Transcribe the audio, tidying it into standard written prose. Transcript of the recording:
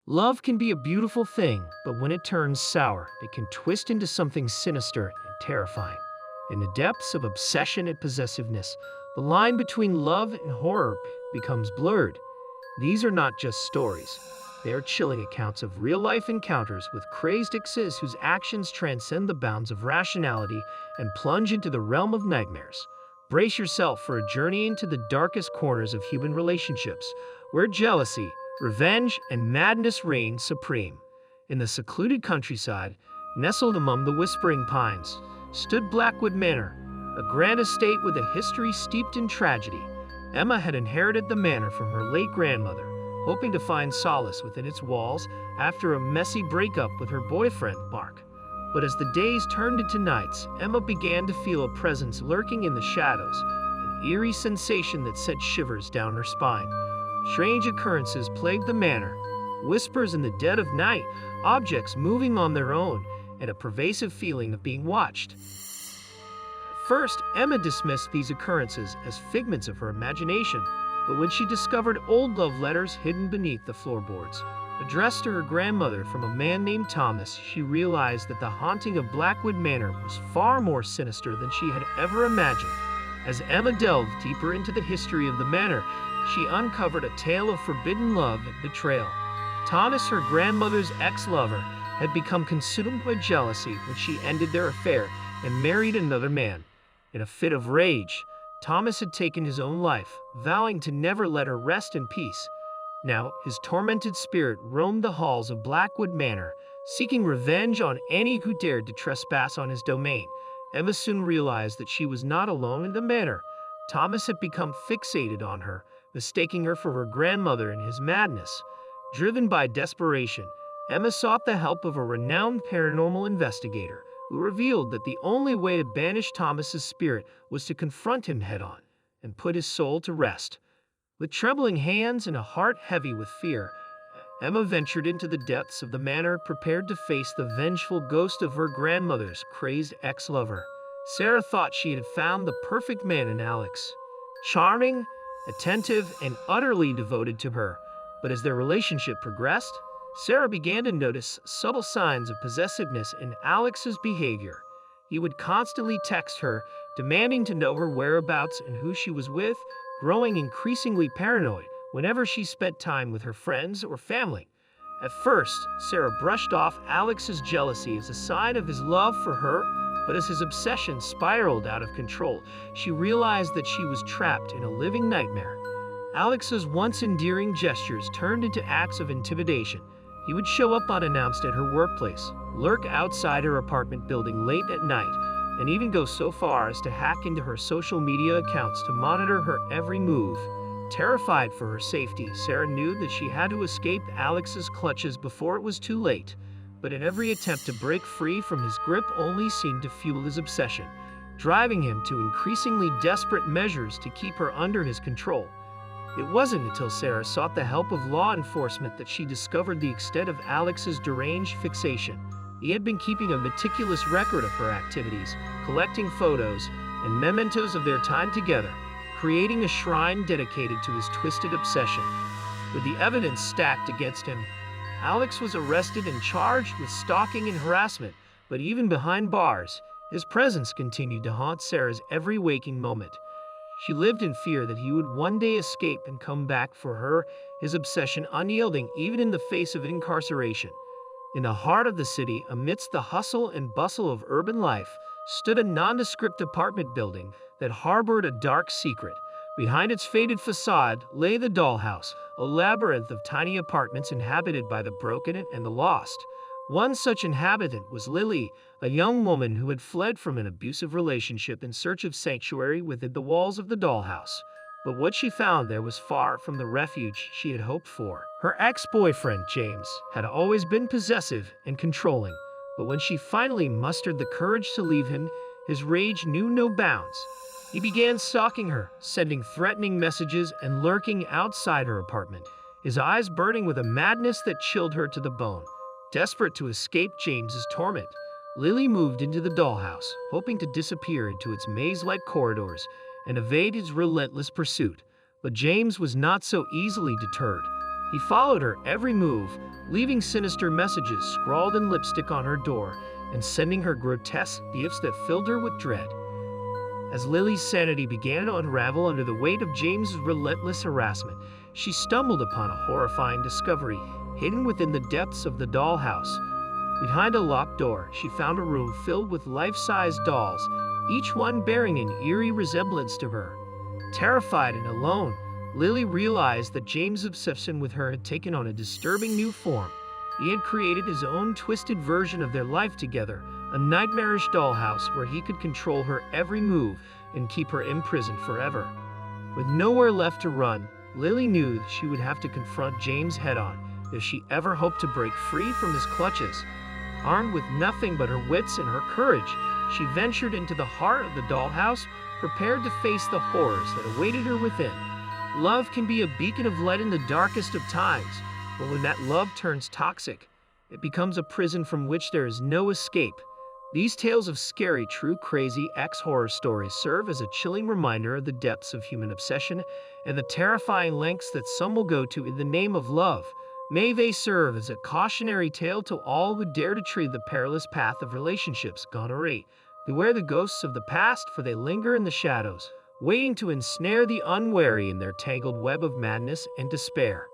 Love can be a beautiful thing, but when it turns sour, it can twist into something sinister and terrifying. In the depths of obsession and possessiveness, the line between love and horror becomes blurred. These are not just stories. They are chilling accounts of real-life encounters with crazed exes whose actions transcend the bounds of rationality and plunge into the realm of nightmares. Brace yourself for a journey into the darkest corners of human relationships, where jealousy, revenge, and madness reign supreme. In the secluded countryside, nestled among the whispering pines, stood Blackwood Manor, a grand estate with a history steeped in tragedy. Emma had inherited the manor from her late grandmother, hoping to find solace within its walls after a messy breakup with her boyfriend, Mark. But as the days turned into nights, Emma began to feel a presence lurking in the shadows, an eerie sensation that sent shivers down her spine. Strange occurrences plagued the manor, whispers in the dead of night, objects moving on their own, and a pervasive feeling of being watched. At first, Emma dismissed these occurrences as figments of her imagination, but when she discovered old love letters hidden beneath the floorboards, addressed to her grandmother from a man named Thomas, she realized that the haunting of Blackwood Manor was far more sinister than she had ever imagined. As Emma delved deeper into the history of the manor, she uncovered a tale of forbidden love and betrayal. Thomas, her grandmother's ex-lover, had become consumed by jealousy when she ended their affair and married another man. In a fit of rage, Thomas had taken his own life, vowing to never let her rest in peace. Now, his tormented spirit roamed the halls of Blackwood Manor, seeking revenge on any who dared to trespass on his domain. Emma soon realized that she was not alone in the manor. Thomas had become fixated on her, mistaking her for her grandmother in his madness. Driven by desperation, Emma sought the help of a renowned paranormal investigator, who revealed that the only way to banish Thomas's spirit was to confront him head-on and put his soul to rest. With trembling hands and a heart heavy with fear, Emma ventured into the depths of the manor, prepared to face the vengeful ghost of her grandmother's crazed ex-lover. Sarah thought she had found the perfect man in Alex. Charming, attentive, and utterly devoted to her. But as their relationship progressed, Sarah began to notice subtle signs of possessiveness in Alex's behavior. He would constantly text her, demanding to know her whereabouts and who she was with, growing increasingly paranoid whenever she spent time with her friends or family. At first, Sarah brushed off Alex's jealousy as a sign of his love for her, but as his obsession spiraled out of control, she realized that she was trapped in a living nightmare. Alex's once endearing gestures turned into acts of intimidation. He would show up unannounced at her workplace, lurk outside her apartment building late at night, and even go so far as to hack into her social media accounts to monitor her every move. Terrified for her safety, Sarah knew that she had to escape Alex's clutches before it was too late. But in every attempt to break free from his grip only seemed to fuel his obsession, driving him to increasingly desperate measures to keep her under his control. It wasn't until Sarah sought the help of law enforcement that she discovered the extent of Alex's deranged fixation. He had been keeping a meticulous record of her activities, collecting photos and mementos of their time together, creating a shrine dedicated to his twisted obsession. With the evidence stacked against him, Alex was arrested and charged with stalking and harassment, but even behind bars, his presence continued to haunt Sarah's every waking moment. She lived in fear that he would one day escape and come back for her, his obsession unyielding even in the face of incarceration. In the heart of the city, amidst the hustle and bustle of urban life, stood a nondescript apartment building that harbored a dark secret. Behind its faded facade lay the dollhouse, a labyrinth of tiny apartments inhabited by the broken and the lost. One such inhabitant was Lily, a young woman who had fled from an abusive relationship in search of sanctuary within the walls of the dollhouse. But what she found there was far from the refuge she had hoped for. Her ex-boyfriend, James, had always been possessive and controlling, but when she finally mustered the courage to leave him, his rage knew no bounds. He began stalking her, sending threatening messages and lurking outside her apartment, his eyes burning with a madness that chilled her to the bone. Desperate to escape James's torment, Lily moved into the dollhouse, hoping to disappear into its maze-like corridors and evade his relentless pursuit. But James was not so easily deterred. He followed her every move, leaving sinister messages scrawled in lipstick on her door and sending her grotesque gifts that filled her with dread. As Lily's sanity began to unravel under the weight of James's relentless harassment, she stumbled upon a horrifying discovery hidden within the depths of the dollhouse. Behind a locked door, she found a room filled with life-size dolls, each one bearing an eerie resemblance to her. Terrified and alone, Lily realized that James' obsession with her had taken on a disturbing new form. He had created his own twisted version of their life together, a nightmarish dollhouse where he could control her every move and keep her imprisoned forever. With nowhere left to run, Lily knew she would have to confront James head-on if she ever hoped to break free from his clutches. Armed with nothing but her wits and her courage, she ventured into the heart of the dollhouse, prepared to face the horrors that awaited her within. Love can be a beacon of light in the darkest of times, but when that love turns toxic, it becomes a prison from which there is no escape. These tales of scary, true, crazy ex-horror stories serve as a chilling reminder of the depths of human obsession and the terrifying lengths that some will go to in the name of love. May they serve as a cautionary tale to all who dare to tread the perilous path of relationships gone awry. Beware the ghosts of the past, for they linger in the shadows, waiting to ensnare the unwary in their tangled web of madness and despair.